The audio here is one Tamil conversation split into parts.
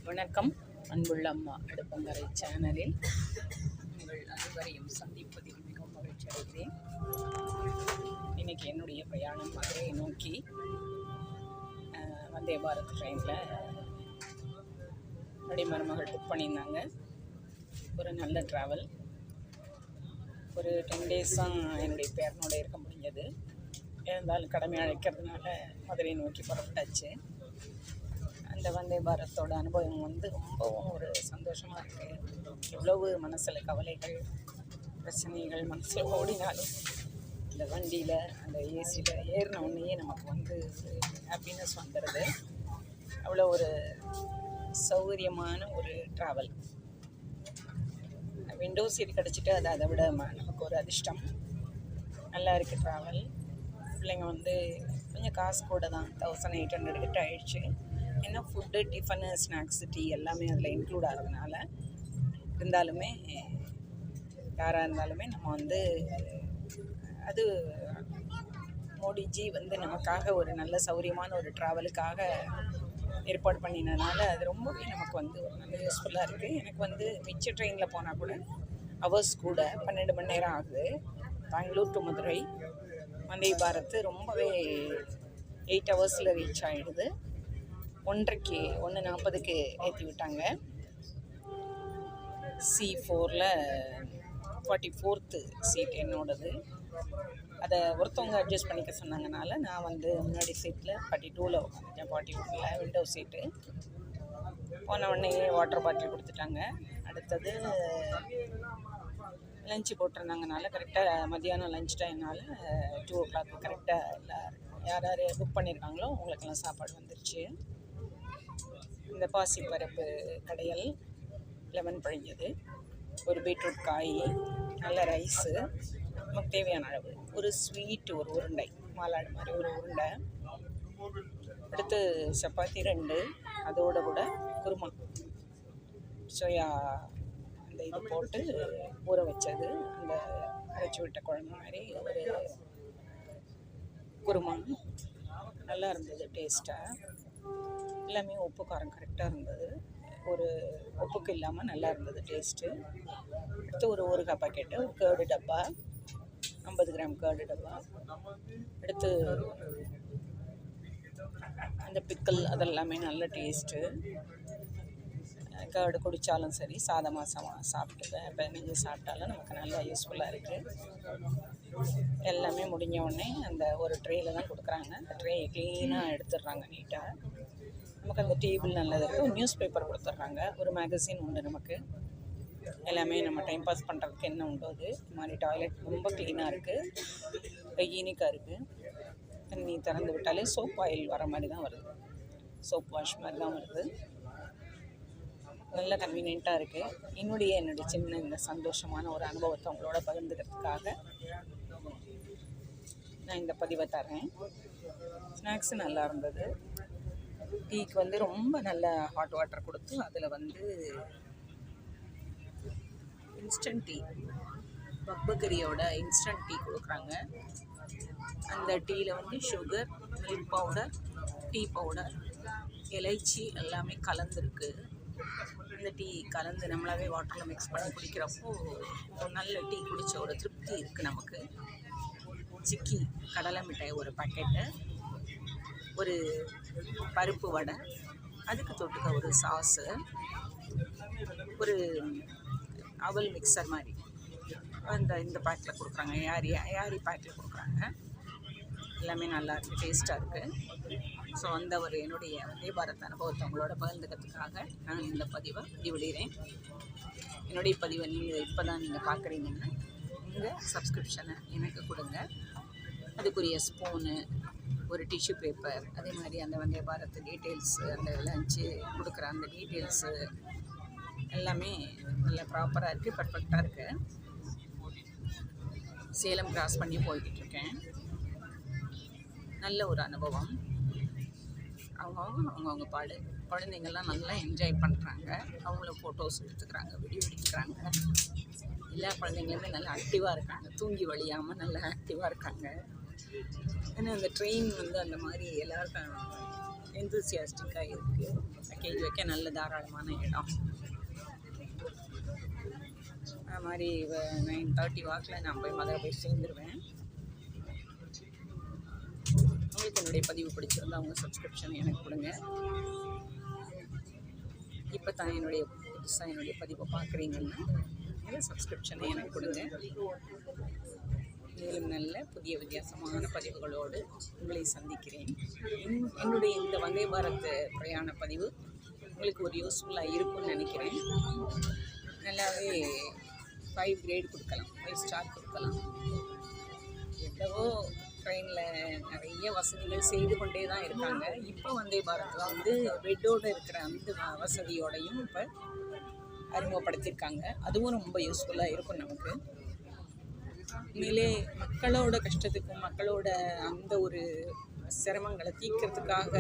வணக்கம். அன்புள்ள அம்மா அடுப்பங்கரை சேனலில் உங்கள் அனைவரையும் சந்திப்பதில் மிகவும் மகிழ்ச்சி அடைகிறேன். இன்றைக்கி என்னுடைய பிரயாணம் மதுரையை நோக்கி வந்தே பாரத் ட்ரெயினில் என்னுடைய மருமகள் புக் பண்ணியிருந்தாங்க. ஒரு நல்ல ட்ராவல். ஒரு 10 days தான் என்னுடைய பேரனோட இருக்க முடிஞ்சது. இருந்தாலும் கடமை அழைக்கிறதுனால மதுரையை நோக்கி புறப்பட்டாச்சு. அந்த வந்தே பாரத்தோட அனுபவம் ரொம்பவும் ஒரு சந்தோஷமாக இருக்குது. எவ்வளவு மனசில் கவலைகள் பிரச்சனைகள் மனசில் ஓடினாலும் இந்த வண்டியில் அந்த ஏசியில் ஏறின உடனேயே நமக்கு ஒரு ஹாப்பினஸ் வந்துடுது. அவ்வளோ ஒரு சௌகரியமான ஒரு ட்ராவல். விண்டோ சீட் கிடச்சிட்டு அது அதை விட நமக்கு ஒரு அதிர்ஷ்டம். நல்லா இருக்குது ட்ராவல். பிள்ளைங்க கொஞ்சம் காசு கூட தான், 1800 கிட்ட ஆயிடுச்சு. ஏன்னா ஃபுட்டு, டிஃபனு, ஸ்நாக்ஸ், டீ எல்லாமே அதில் இன்க்ளூட் ஆகிறதுனால இருந்தாலுமே யாராக இருந்தாலுமே நம்ம அது மோடிஜி நமக்காக ஒரு நல்ல சௌகரியமான ஒரு ட்ராவலுக்காக ஏற்பாடு பண்ணினதுனால அது ரொம்பவே நமக்கு ஒரு நல்ல யூஸ்ஃபுல்லாக இருக்குது. எனக்கு மிச்ச ட்ரெயினில் போனால் கூட ஹவர்ஸ் கூட 12 மணி நேரம் ஆகுது. பெங்களூர் டு மதுரை வந்தே பாரத் ரொம்பவே 8 hours ரீச் ஆகிடுது. 1:40 ஏற்றி விட்டாங்க. C4ல் 44th சீட் என்னோடது. அதை ஒருத்தவங்க அட்ஜஸ்ட் பண்ணிக்க சொன்னாங்கனால நான் முன்னாடி சீட்டில் 42ல் உட்காந்துட்டேன். 41ல் விண்டோ சீட்டு. போன உடனே வாட்டர் பாட்டில் கொடுத்துட்டாங்க. அடுத்தது லஞ்சு போட்டிருந்தாங்கனால கரெக்டாக மத்தியானம் லஞ்ச் டைம்னால 2 o'clock கரெக்டாக யார் யார் புக் பண்ணியிருக்காங்களோ அவங்களுக்கெல்லாம் சாப்பாடு வந்துருச்சு. இந்த பாசிப்பருப்பு கடையல், லெமன் பிழிஞ்சது, ஒரு பீட்ரூட் காய், நல்ல ரைஸு, நமக்கு தேவையான அளவு, ஒரு ஸ்வீட், ஒரு உருண்டை, மாலாடு மாதிரி ஒரு உருண்டை, அடுத்து சப்பாத்தி 2, அதோட கூட குருமா, சோயா அந்த இது போட்டு ஊற வச்சது, அந்த அரைச்சி விட்ட குழம்பு மாதிரி ஒரு குருமா. நல்லா இருந்தது டேஸ்ட்டாக. எல்லாமே உப்பு காரம் கரெக்டாக இருந்தது. ஒரு உப்புக்கு இல்லாமல் நல்லா இருந்தது டேஸ்ட்டு. அடுத்து ஒரு ஊறுகாய் பாக்கெட்டு, ஒரு கேர்டு டப்பா, 50 கிராம் கேர்டு டப்பா, அடுத்து அந்த பிக்கல் அதெல்லாமே நல்ல டேஸ்ட்டு. கேர்டு குடித்தாலும் சரி, சாதமாக சாப்பிட்டுப்பேன். இப்போ நீங்கள் சாப்பிட்டாலும் நமக்கு நல்லா யூஸ்ஃபுல்லாக இருக்குது. எல்லாமே முடிஞ்ச உடனே அந்த ஒரு ட்ரேயில் தான் கொடுக்குறாங்க. அந்த ட்ரே க்ளீனாக எடுத்துடுறாங்க நீட்டாக. நமக்கு அந்த டேபிள் நல்லது இருக்குது. ஒரு நியூஸ் பேப்பர் கொடுத்துட்றாங்க, ஒரு மேகசின் உண்டு நமக்கு. எல்லாமே நம்ம டைம் பாஸ் பண்ணுறதுக்கு என்ன உண்டோ அது. இது மாதிரி டாய்லெட் ரொம்ப க்ளீனாக இருக்குது, ஹைஜீனிக்காக இருக்குது. தண்ணி திறந்து விட்டாலே சோப் ஆயில் வர மாதிரி தான் வருது, சோப் வாஷ் மாதிரி தான் வருது. நல்ல கன்வீனியண்ட்டாக இருக்குது. என்னுடைய சின்ன இந்த சந்தோஷமான ஒரு அனுபவத்தை உங்களோட பகிர்ந்துக்கிறதுக்காக நான் இந்த பதிவை தரேன். ஸ்நாக்ஸு நல்லா இருந்தது. டீக்கு ரொம்ப நல்ல ஹாட் வாட்டர் கொடுத்து அதில் இன்ஸ்டன்ட் டீ, பக்பகரியோட இன்ஸ்டன்ட் டீ கொடுக்குறாங்க. அந்த டீயில் sugar, milk powder, tea powder, இலைச்சி எல்லாமே கலந்துருக்கு. இந்த டீ கலந்து நம்மளாவே வாட்டரில் மிக்ஸ் பண்ணி குடிக்கிறப்போ நல்ல டீ குடித்த ஒரு திருப்தி இருக்குது நமக்கு. சிக்கி கடலை மிட்டாய் ஒரு பாக்கெட்டு, ஒரு பருப்பு வடை, அதுக்கு தொட்டுக்க ஒரு சாஸு, ஒரு அவல் மிக்சர் மாதிரி இந்த பேக்கில் கொடுக்குறாங்க. யாரி பேக்கில் கொடுக்குறாங்க. எல்லாமே நல்லா இருக்குது, டேஸ்ட்டாக இருக்குது. ஸோ என்னுடைய வந்தே பாரத் அனுபவத்தை உங்களோட பகிர்ந்துக்கிறதுக்காக நான் இந்த பதிவை பதிவிடுகிறேன். என்னுடைய பதிவை இப்போ தான் நீங்கள் பார்க்குறீங்கன்னா உங்கள் சப்ஸ்கிரிப்ஷனை எனக்கு கொடுங்க. அதுக்குரிய ஸ்பூனு, ஒரு டிஷ்யூ பேப்பர், அதே மாதிரி அந்த வந்தே பாரத் டீட்டெயில்ஸு, அந்த லஞ்சு கொடுக்குற அந்த டீட்டெயில்ஸு எல்லாமே நல்லா ப்ராப்பராக இருக்குது, பர்ஃபெக்டாக இருக்குது. சேலம் கிராஸ் பண்ணி போய்கிட்டுருக்கேன். நல்ல ஒரு அனுபவம். அவங்கவுங்க குழந்தைங்கள்லாம் நல்லா என்ஜாய் பண்ணுறாங்க. அவங்களும் ஃபோட்டோஸ் எடுத்துக்கிறாங்க, வீடியோ எடுத்துக்கிறாங்க. எல்லா குழந்தைங்களுமே நல்லா ஆக்டிவாக இருக்காங்க, தூங்கி வழியாமல் நல்லா ஆக்டிவாக இருக்காங்க. ஏன்னா அந்த ட்ரெயின் வந்து அந்த மாதிரி எல்லாருக்கும் எந்தூசியாஸ்டிக்காக இருக்குது. லக்கேஜ் வைக்க நல்ல தாராளமான இடம். அது மாதிரி 9:30 வாக்கில் நான் போய் மதுரை போய் சேர்ந்துருவேன். உங்களுக்கு என்னுடைய பதிவு பிடிச்சிருந்தா அவங்க சப்ஸ்கிரிப்ஷன் எனக்கு கொடுங்க. இப்போ தான் புதுசாக என்னுடைய பதிவை பார்க்குறீங்கன்னா சப்ஸ்கிரிப்ஷனை எனக்கு கொடுங்க. மேலும் நல்ல புதிய வித்தியாசமான பதிவுகளோடு உங்களை சந்திக்கிறேன். என்னுடைய இந்த வந்தே பாரத் பிரயாண பதிவு உங்களுக்கு ஒரு யூஸ்ஃபுல்லாக இருக்கும்னு நினைக்கிறேன். நல்லாவே 5 கிரேட் கொடுக்கலாம், 5 ஸ்டார் கொடுக்கலாம். எவ்வளவோ ட்ரெயினில் நிறைய வசதிகள் செய்து கொண்டே தான் இருக்காங்க. இப்போ வந்தே பாரத்தில் வந்து பெட்டோடு இருக்கிற அந்த வசதியோடையும் இப்போ அறிமுகப்படுத்தியிருக்காங்க. அதுவும் ரொம்ப யூஸ்ஃபுல்லாக இருக்கும் நமக்கு. உண்மையிலே மக்களோட கஷ்டத்துக்கும் மக்களோட அந்த ஒரு சிரமங்களை தீர்க்கறதுக்காக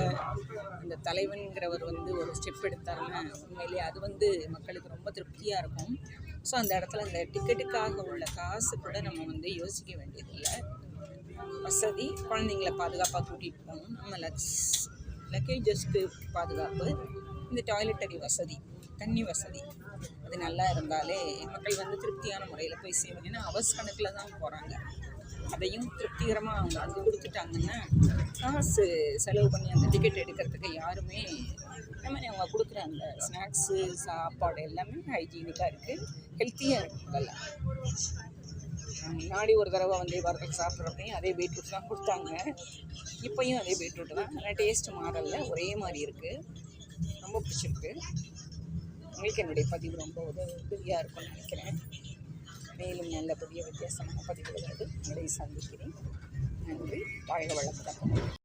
அந்த தலைவன்கிறவர் வந்து ஒரு ஸ்டெப் எடுத்தாருன்னா உண்மையிலே அது வந்து மக்களுக்கு ரொம்ப திருப்தியாக இருக்கும். ஸோ அந்த இடத்துல அந்த டிக்கெட்டுக்காக உள்ள காசு கூட நம்ம வந்து யோசிக்க வேண்டியதில்லை. வசதி, குழந்தைங்கள பாதுகாப்பாக கூட்டிகிட்டு போகணும், நம்ம லக்கேஜஸ்க்கு பாதுகாப்பு, இந்த டாய்லெட்டரி வசதி, தண்ணி வசதி அது நல்லா இருந்தாலே மக்கள் வந்து திருப்தியான முறையில் போய் சேரும். ஏன்னா அவர்ஸ் கணக்கில் தான் போகிறாங்க. அதையும் திருப்திகரமாக அவங்க வந்து கொடுத்துட்டாங்கன்னா காசு செலவு பண்ணி அந்த டிக்கெட் எடுக்கிறதுக்கு யாருமே இந்த மாதிரி அவங்க கொடுக்குற அந்த ஸ்நாக்ஸு சாப்பாடு எல்லாமே ஹைஜீனிக்காக இருக்குது, ஹெல்த்தியாக இருக்குது. அதெல்லாம் முன்னாடி ஒரு தடவை வந்து பாரத்துக்கு சாப்பிட்றப்பையும் அதே பீட்ரூட் தான் கொடுத்தாங்க. இப்போயும் அதே பீட்ரூட் தான். ஆனால் டேஸ்ட்டு மாறல, ஒரே மாதிரி இருக்குது. ரொம்ப பிடிச்சிருக்கு. உங்களுக்கு என்னுடைய பதிவு ரொம்ப உதவியாக இருக்கும்னு நினைக்கிறேன். மேலும் நல்ல புதிய வித்தியாசமான பதிவுகளோடு உங்களை சந்திக்கிறேன். நன்றி. வாழ்க வளமுடன்.